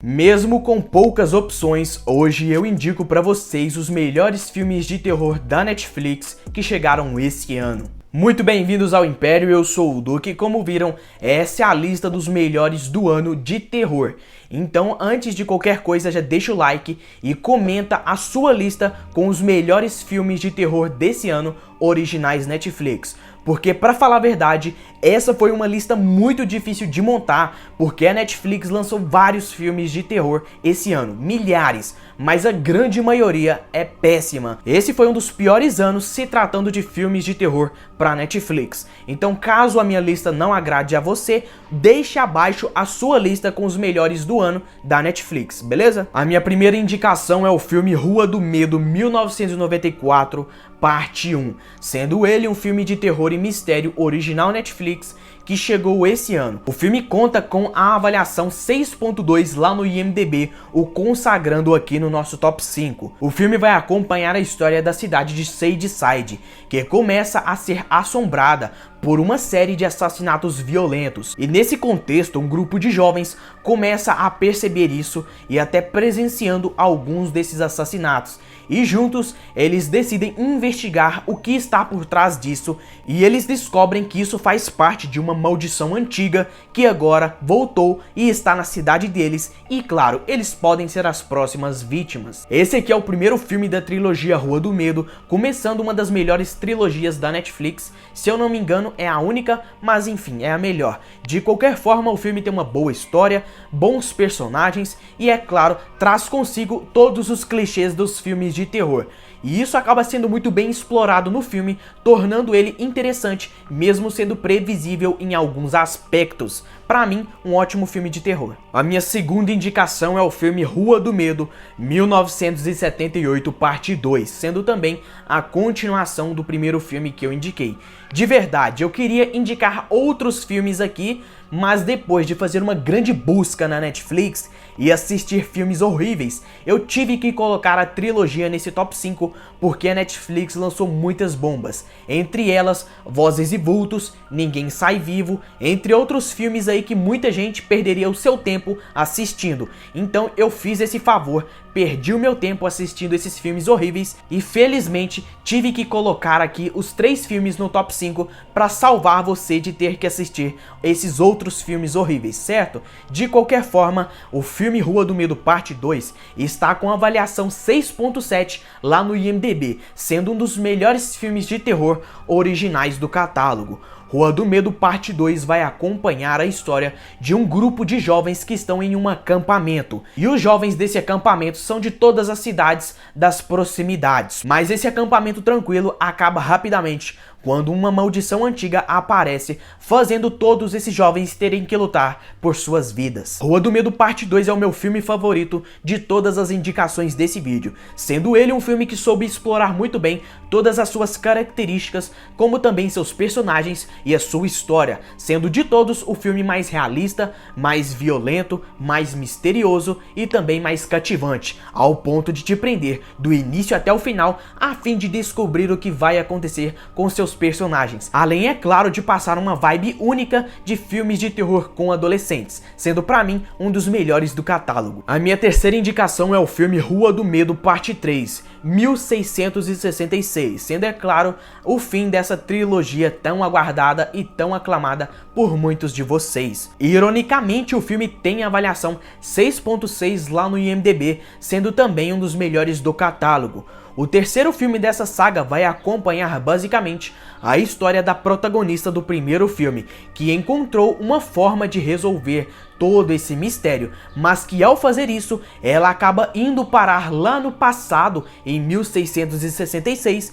Mesmo com poucas opções, hoje eu indico para vocês os melhores filmes de terror da Netflix que chegaram esse ano. Muito bem-vindos ao Império, eu sou o Duque e como viram, essa é a lista dos melhores do ano de terror. Então, antes de qualquer coisa, já deixa o like e comenta a sua lista com os melhores filmes de terror desse ano originais Netflix. Porque, pra falar a verdade, essa foi uma lista muito difícil de montar, porque a Netflix lançou vários filmes de terror esse ano, milhares, mas a grande maioria é péssima. Esse foi um dos piores anos se tratando de filmes de terror pra Netflix. Então, caso a minha lista não agrade a você, deixe abaixo a sua lista com os melhores do ano da Netflix, beleza? A minha primeira indicação é o filme Rua do Medo 1994, parte 1, sendo ele um filme de terror e mistério original Netflix que chegou esse ano. O filme conta com a avaliação 6.2 lá no IMDb, o consagrando aqui no nosso top 5. O filme vai acompanhar a história da cidade de Shadyside, que começa a ser assombrada por uma série de assassinatos violentos. E nesse contexto, um grupo de jovens começa a perceber isso e até presenciando alguns desses assassinatos. E juntos, eles decidem investigar o que está por trás disso e eles descobrem que isso faz parte de uma maldição antiga que agora voltou e está na cidade deles e, claro, eles podem ser as próximas vítimas. Esse aqui é o primeiro filme da trilogia Rua do Medo, começando uma das melhores trilogias da Netflix. Se eu não me engano, é a única, mas enfim, é a melhor. De qualquer forma, o filme tem uma boa história, bons personagens e, é claro, traz consigo todos os clichês dos filmes de terror. E isso acaba sendo muito bem explorado no filme, tornando ele interessante, mesmo sendo previsível em alguns aspectos. Pra mim, um ótimo filme de terror. A minha segunda indicação é o filme Rua do Medo 1978, parte 2, sendo também a continuação do primeiro filme que eu indiquei. De verdade, eu queria indicar outros filmes aqui, mas depois de fazer uma grande busca na Netflix e assistir filmes horríveis, eu tive que colocar a trilogia nesse top 5 porque a Netflix lançou muitas bombas, entre elas Vozes e Vultos, Ninguém Sai Vivo, entre outros filmes aí que muita gente perderia o seu tempo assistindo. Então eu fiz esse favor, perdi o meu tempo assistindo esses filmes horríveis e felizmente tive que colocar aqui os 3 filmes no top 5 para salvar você de ter que assistir esses outros filmes horríveis, certo? De qualquer forma, o filme Rua do Medo parte 2 está com avaliação 6.7 lá no IMDb, sendo um dos melhores filmes de terror originais do catálogo. Rua do Medo parte 2 vai acompanhar a história de um grupo de jovens que estão em um acampamento. E os jovens desse acampamento são de todas as cidades das proximidades. Mas esse acampamento tranquilo acaba rapidamente quando uma maldição antiga aparece, fazendo todos esses jovens terem que lutar por suas vidas. Rua do Medo parte 2 é o meu filme favorito de todas as indicações desse vídeo, sendo ele um filme que soube explorar muito bem todas as suas características, como também seus personagens e a sua história, sendo de todos o filme mais realista, mais violento, mais misterioso e também mais cativante, ao ponto de te prender do início até o final, a fim de descobrir o que vai acontecer com seus personagens, além, é claro, de passar uma vibe única de filmes de terror com adolescentes, sendo pra mim um dos melhores do catálogo. A minha terceira indicação é o filme Rua do Medo parte 3, 1666, sendo, é claro, o fim dessa trilogia tão aguardada e tão aclamada por muitos de vocês. Ironicamente, o filme tem avaliação 6.6 lá no IMDb, sendo também um dos melhores do catálogo. O terceiro filme dessa saga vai acompanhar basicamente a história da protagonista do primeiro filme, que encontrou uma forma de resolver todo esse mistério, mas que ao fazer isso, ela acaba indo parar lá no passado, em 1666,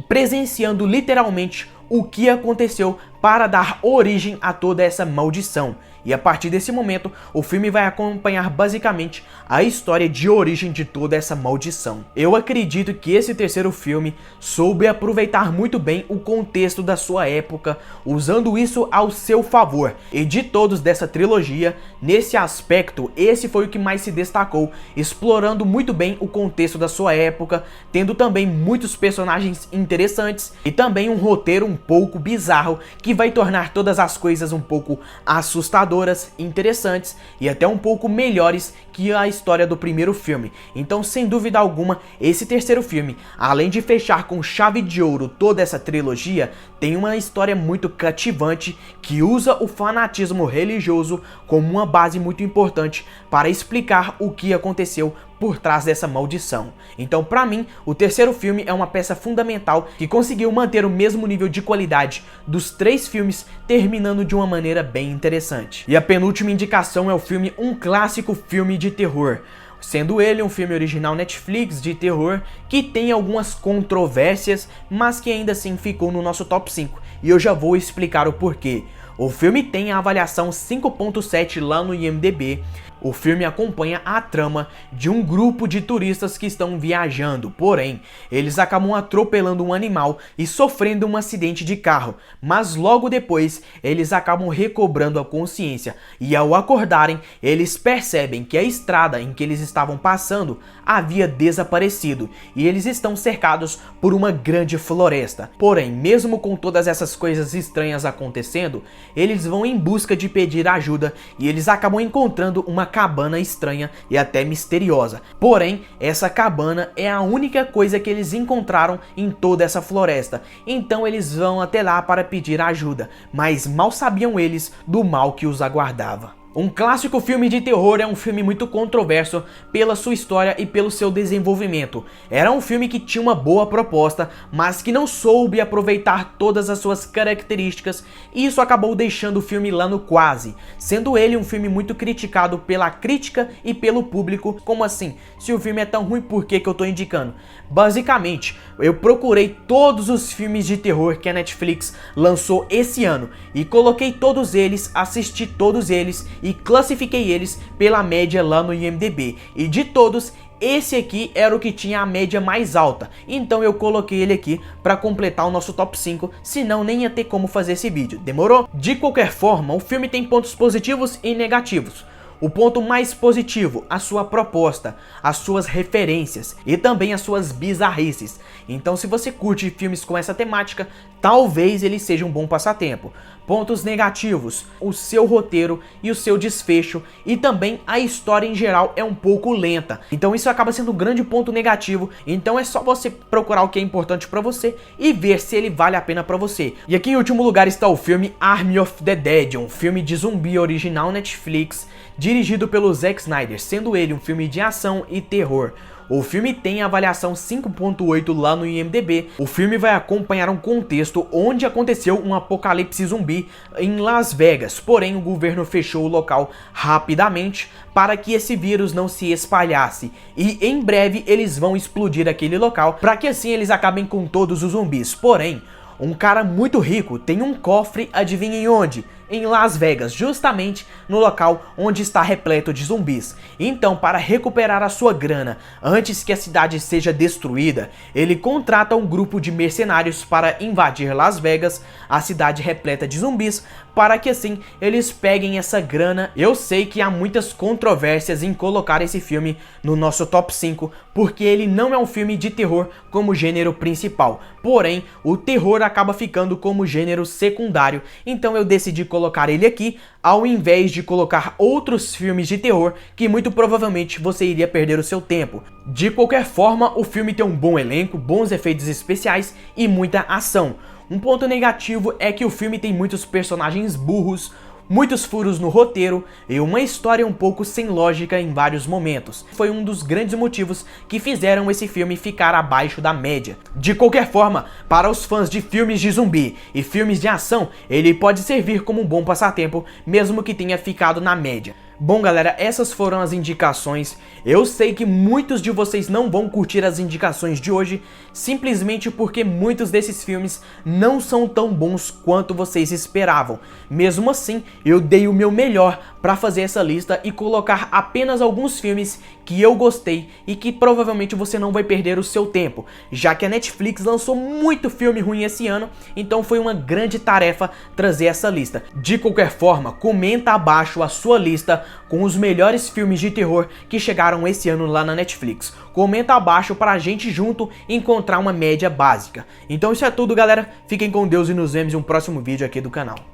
presenciando literalmente o que aconteceu para dar origem a toda essa maldição. E a partir desse momento, o filme vai acompanhar basicamente a história de origem de toda essa maldição. Eu acredito que esse terceiro filme soube aproveitar muito bem o contexto da sua época, usando isso ao seu favor. E de todos dessa trilogia, nesse aspecto, esse foi o que mais se destacou, explorando muito bem o contexto da sua época, tendo também muitos personagens interessantes e também um roteiro um pouco bizarro que que vai tornar todas as coisas um pouco assustadoras, interessantes e até um pouco melhores que a história do primeiro filme. Então, sem dúvida alguma, esse terceiro filme, além de fechar com chave de ouro toda essa trilogia, tem uma história muito cativante que usa o fanatismo religioso como uma base muito importante para explicar o que aconteceu por trás dessa maldição. Então, pra mim, o terceiro filme é uma peça fundamental que conseguiu manter o mesmo nível de qualidade dos 3 filmes, terminando de uma maneira bem interessante. E a penúltima indicação é o filme Um Clássico Filme de Terror, sendo ele um filme original Netflix de terror que tem algumas controvérsias, mas que ainda assim ficou no nosso top 5, e eu já vou explicar o porquê. O filme tem a avaliação 5.7 lá no IMDb. O filme acompanha a trama de um grupo de turistas que estão viajando, porém, eles acabam atropelando um animal e sofrendo um acidente de carro, mas logo depois eles acabam recobrando a consciência e ao acordarem, eles percebem que a estrada em que eles estavam passando havia desaparecido e eles estão cercados por uma grande floresta. Porém, mesmo com todas essas coisas estranhas acontecendo, eles vão em busca de pedir ajuda e eles acabam encontrando uma cabana estranha e até misteriosa. Porém, essa cabana é a única coisa que eles encontraram em toda essa floresta. Então eles vão até lá para pedir ajuda, mas mal sabiam eles do mal que os aguardava. Um clássico filme de terror é um filme muito controverso pela sua história e pelo seu desenvolvimento. Era um filme que tinha uma boa proposta, mas que não soube aproveitar todas as suas características, e isso acabou deixando o filme lá no quase, sendo ele um filme muito criticado pela crítica e pelo público. Como assim? Se o filme é tão ruim, por que eu tô indicando? Basicamente, eu procurei todos os filmes de terror que a Netflix lançou esse ano e coloquei todos eles, assisti todos eles e classifiquei eles pela média lá no IMDb. E de todos, esse aqui era o que tinha a média mais alta. Então eu coloquei ele aqui para completar o nosso top 5, senão nem ia ter como fazer esse vídeo. Demorou? De qualquer forma, o filme tem pontos positivos e negativos. O ponto mais positivo, a sua proposta, as suas referências e também as suas bizarrices. Então, se você curte filmes com essa temática, talvez ele seja um bom passatempo. Pontos negativos, o seu roteiro e o seu desfecho, e também a história em geral é um pouco lenta. Então isso acaba sendo um grande ponto negativo, então é só você procurar o que é importante pra você e ver se ele vale a pena pra você. E aqui em último lugar está o filme Army of the Dead, um filme de zumbi original Netflix, dirigido pelo Zack Snyder, sendo ele um filme de ação e terror. O filme tem avaliação 5.8 lá no IMDb. O filme vai acompanhar um contexto onde aconteceu um apocalipse zumbi em Las Vegas, porém o governo fechou o local rapidamente para que esse vírus não se espalhasse, e em breve eles vão explodir aquele local para que assim eles acabem com todos os zumbis. Porém, um cara muito rico tem um cofre, adivinhem onde? Em Las Vegas, justamente no local onde está repleto de zumbis. Então, para recuperar a sua grana antes que a cidade seja destruída, ele contrata um grupo de mercenários para invadir Las Vegas, a cidade repleta de zumbis, para que assim eles peguem essa grana. Eu sei que há muitas controvérsias em colocar esse filme no nosso top 5, porque ele não é um filme de terror como gênero principal. Porém, o terror acaba ficando como gênero secundário, então eu decidi colocar ele aqui, ao invés de colocar outros filmes de terror que muito provavelmente você iria perder o seu tempo. De qualquer forma, o filme tem um bom elenco, bons efeitos especiais e muita ação. Um ponto negativo é que o filme tem muitos personagens burros, muitos furos no roteiro e uma história um pouco sem lógica em vários momentos. Foi um dos grandes motivos que fizeram esse filme ficar abaixo da média. De qualquer forma, para os fãs de filmes de zumbi e filmes de ação, ele pode servir como um bom passatempo, mesmo que tenha ficado na média. Bom galera, essas foram as indicações. Eu sei que muitos de vocês não vão curtir as indicações de hoje, simplesmente porque muitos desses filmes não são tão bons quanto vocês esperavam. Mesmo assim, eu dei o meu melhor para fazer essa lista e colocar apenas alguns filmes que eu gostei e que provavelmente você não vai perder o seu tempo, já que a Netflix lançou muito filme ruim esse ano, então foi uma grande tarefa trazer essa lista. De qualquer forma, comenta abaixo a sua lista lista com os melhores filmes de terror que chegaram esse ano lá na Netflix. Comenta abaixo pra gente junto encontrar uma média básica. Então isso é tudo, galera. Fiquem com Deus e nos vemos em um próximo vídeo aqui do canal.